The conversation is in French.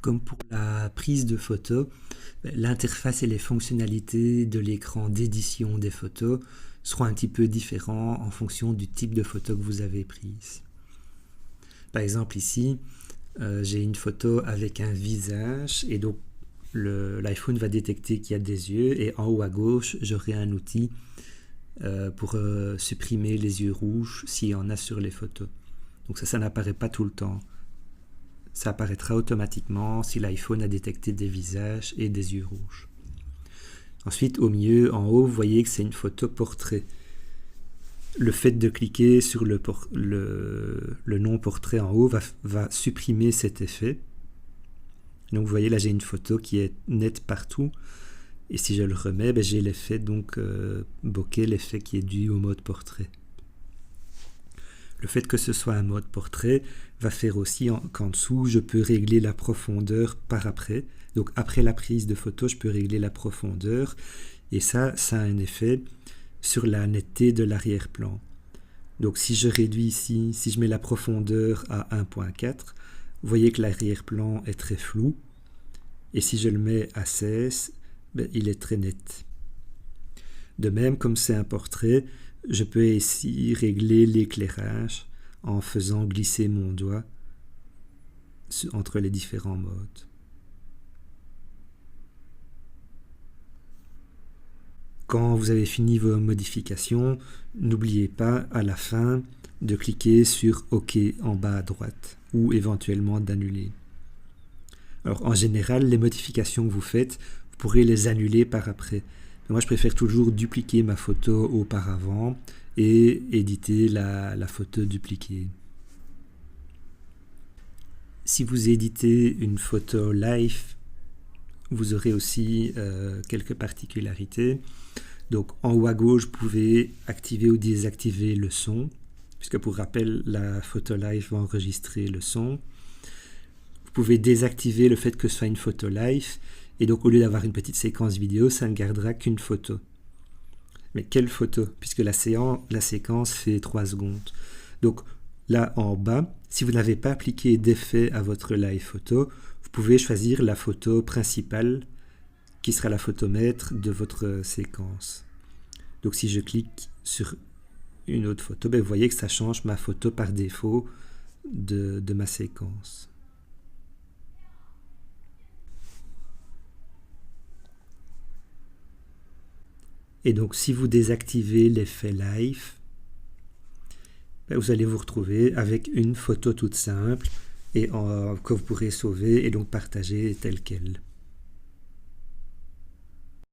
Comme pour la prise de photos, l'interface et les fonctionnalités de l'écran d'édition des photos seront un petit peu différents en fonction du type de photo que vous avez prise. Par exemple ici, j'ai une photo avec un visage et donc l'iPhone va détecter qu'il y a des yeux et en haut à gauche, j'aurai un outil pour supprimer les yeux rouges s'il y en a sur les photos. Donc ça n'apparaît pas tout le temps. Ça apparaîtra automatiquement si l'iPhone a détecté des visages et des yeux rouges. Ensuite, au milieu, en haut, vous voyez que c'est une photo portrait. Le fait de cliquer sur le nom portrait en haut va supprimer cet effet. Donc vous voyez, là j'ai une photo qui est nette partout. Et si je le remets, j'ai l'effet bokeh, l'effet qui est dû au mode portrait. Le fait que ce soit un mode portrait va faire aussi qu'en dessous, je peux régler la profondeur par après. Donc après la prise de photo, je peux régler la profondeur. Et ça a un effet sur la netteté de l'arrière-plan. Donc si je réduis ici, si je mets la profondeur à 1.4, vous voyez que l'arrière-plan est très flou. Et si je le mets à 16, il est très net. De même, comme c'est un portrait, je peux ici régler l'éclairage en faisant glisser mon doigt entre les différents modes. Quand vous avez fini vos modifications, n'oubliez pas à la fin de cliquer sur OK en bas à droite ou éventuellement d'annuler. Alors en général, les modifications que vous faites, vous pourrez les annuler par après. Moi, je préfère toujours dupliquer ma photo auparavant et éditer la photo dupliquée. Si vous éditez une photo live, vous aurez aussi quelques particularités. Donc en haut à gauche, vous pouvez activer ou désactiver le son, puisque pour rappel, la photo live va enregistrer le son. Vous pouvez désactiver le fait que ce soit une photo live, et donc au lieu d'avoir une petite séquence vidéo, ça ne gardera qu'une photo. Mais quelle photo? Puisque la séquence fait 3 secondes. Donc là en bas, si vous n'avez pas appliqué d'effet à votre live photo, vous pouvez choisir la photo principale qui sera la photo maître de votre séquence. Donc si je clique sur une autre photo, vous voyez que ça change ma photo par défaut de ma séquence. Et donc si vous désactivez l'effet live, vous allez vous retrouver avec une photo toute simple et que vous pourrez sauver et donc partager telle qu'elle.